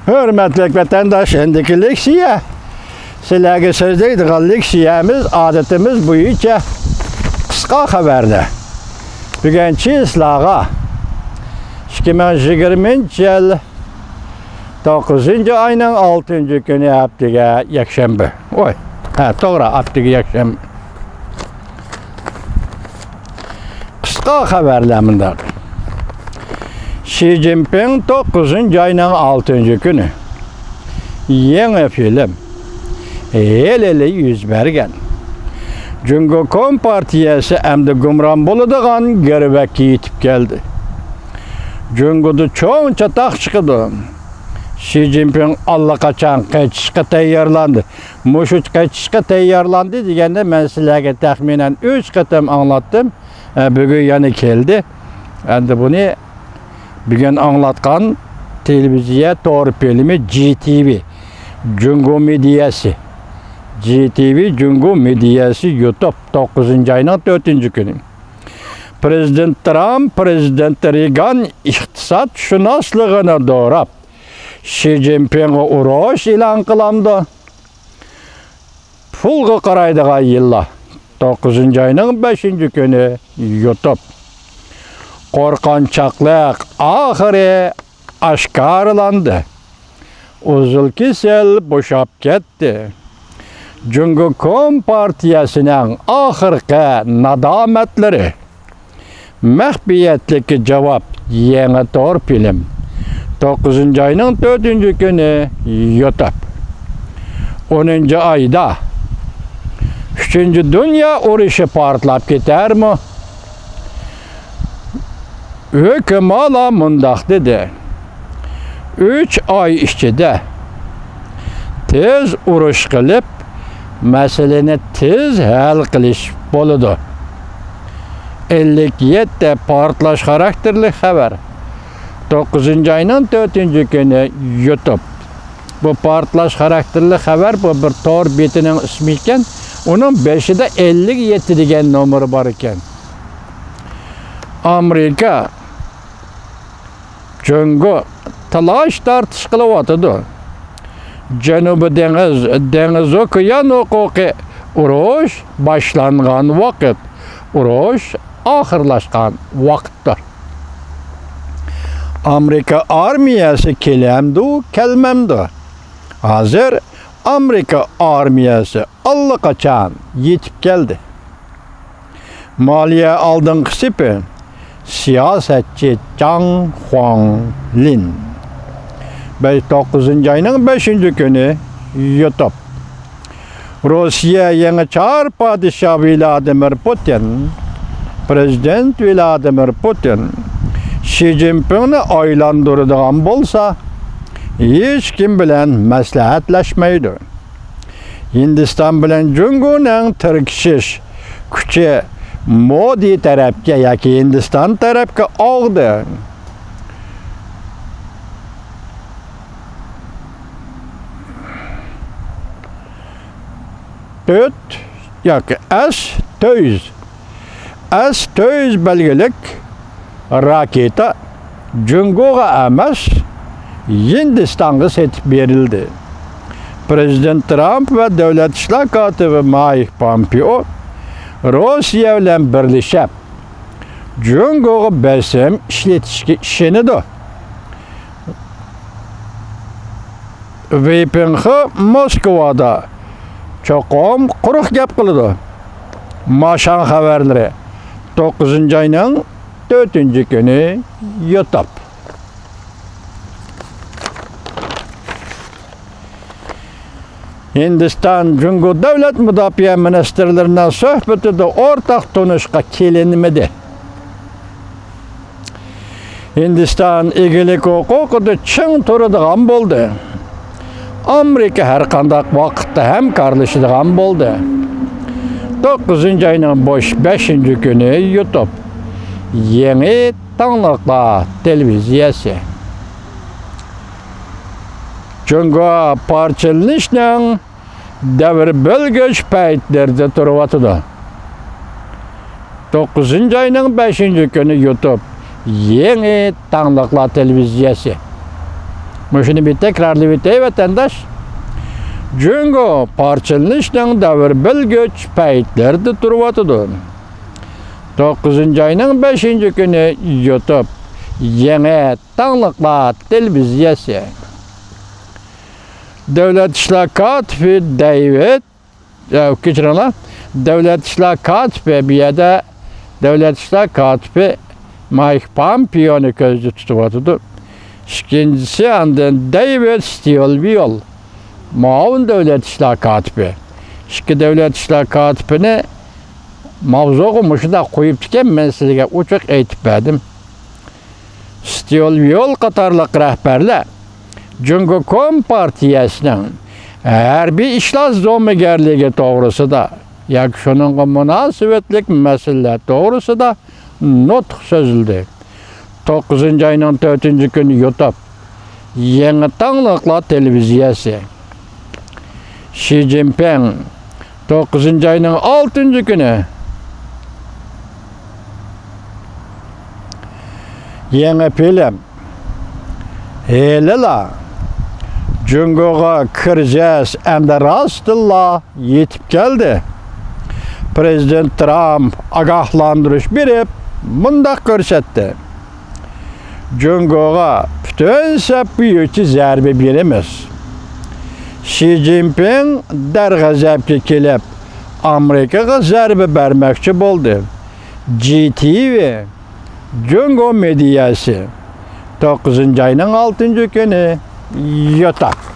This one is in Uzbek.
Hürmetlik vatandaş, endiki leksiya. Sizlerge sözdeydiği leksiyamiz, adetimiz boyunca kısa haberde. Bugünkü sizlarga 2020 yıl 9. ayının 6. günü haftaga yakshanba. Oy, to'g'ri, haftaga yakshanba. Kısa haberler bunlar. Xi Jinping 9. ayının 6. günü yeni film el-ele yüz bergen. Jungo Kompartiyasi emdi gumran boludigan gervekki yetip geldi. Jungo'da çoğun çatak çıkıdı. Xi Jinping allaqachon qaytishga tayyorlandi. Mushu qaytishga tayyorlandi deganda men sizlarga taxminan 3 qatam anlattım. Bugün yana keldi. Endi buni bugün anlatkan televizyon to'g'ri filmi GTV. Jungo Medyası. GTV Jungo Medyası YouTube 9. ayının 4. günü. Prezident Trump, Prezident Reagan iqtisod shunosligini doğrab Xi Jinping'e urush e'lon qildi. Pulga qaraydigan yillar 9. ayının 5. günü YouTube. Qorqanchaqliq oxiri oshkorlandi. Uzul kesel boşab ketdi. Jungo Kompartiyasining oxirgi nadomatlari. Mahbiyatlik cevap yeni to'g'ri film. 9. ayının 4. günü YouTube. 10. ayda 3. Dünya urushi portlab ketarmi? Hükümala mundaq dedi. 3 ay ichida tez urush qilib, masalani tez hal qilish bo'ladi. 57 portlash xarakterli xabar. 9. ayının 4. günü YouTube. Bu portlash xarakterli xabar bu bir tor betining ismi ekan. Onun 5'ida 57 degan nomeri bor ekan. Amerika Jungo talash tartish qilyapti. Janubiy dengiz okean huquqiy urush boshlangan vaqt. Urush oxirlashgan vaqtdir. Amerika armiyasi kelamdi, kelmamdi. Hozir Amerika armiyasi allaqachon yetib keldi. Moliya oldingi sipi siyosatchi Zhang Huanglin 9. ayının 5. günü YouTube. Rusya yangi Çar padişahı Vladimir Putin, Prezident Vladimir Putin Xi Jinpingni aylantiradigan bo'lsa, hech kim bilan maslahatlashmaydi. Hindiston bilan Jungoning tirkishish kuchi Modi tarafga yoki Hindiston tarafga og'di. Yoki S-400 belgilik raketa Jungo'ga emas, Hindistonga setib berildi. Prezident Trump ve Devlet İşler Katibi Mike Pompeo Rusya bilan birlashib Jungo'ga bosim ishlatishga ishonadi. VPNH Moskvada cho'qim quruq gap qiladi. Mashan xabarlari 9. ayının 4. günü YouTube. Hindiston Jungo Davlat Mudofaa ministrlarining suhbatida o'rtaq tunishga kelinmadi. Hindiston egilik huquqida ching turadigan bo'ldi. Amerika har qanday vaqtda hamkorlashadigan bo'ldi. 9. ayının 5. günü YouTube. Yeni Tanlıqlar televiziyasi. Jungo parçalanishning davr bo'lgich paytlarda turibdi. 9. ayının 5. günü YouTube. Yeni Tanlıqlar televiziyasi. Şunu bir tekrarlı bitey vatandaş. Çünkü parçalanışın davır bilgüç payitlerdi turvatıdı. 9. ayının 5. günü YouTube yeni tanlıkla televiziyası. Devlet İşler Katibi David Devlet İşler Katibi bir yerde Devlet İşler Katibi Mike Pompeo'nu gözde tutuyordu. İkincisi andın David Stilwell Maun Devlet İşler Katibi. İki Devlet İşler Katibi'ni mavzuğu da koyup diken ben size uçuk eğitip verdim. Stilwell Katarlık rehberler Çünkü Kompartiyasının her bir işler zomigerliği doğrusu da ya şunun münasebetlik mesele doğrusu da nutk sözüldü. 9. ayının 4. günü YouTube yeni tanlıkla televiziyası. Xi Jinping 9. ayının 6. günü yeni film Helala Cungo'ya kireceğiz hem de rastla yetip geldi. Prezident Trump agahlandırış berip mundaq görsetti. Cungo'ya bütünse büyükçe zərbe beremiz. Xi Jinping dergazepke kelip Amerika'ya zərbe vermekçi boldu. GTV Cungo medyası 9. ayının 6. günü YouTube.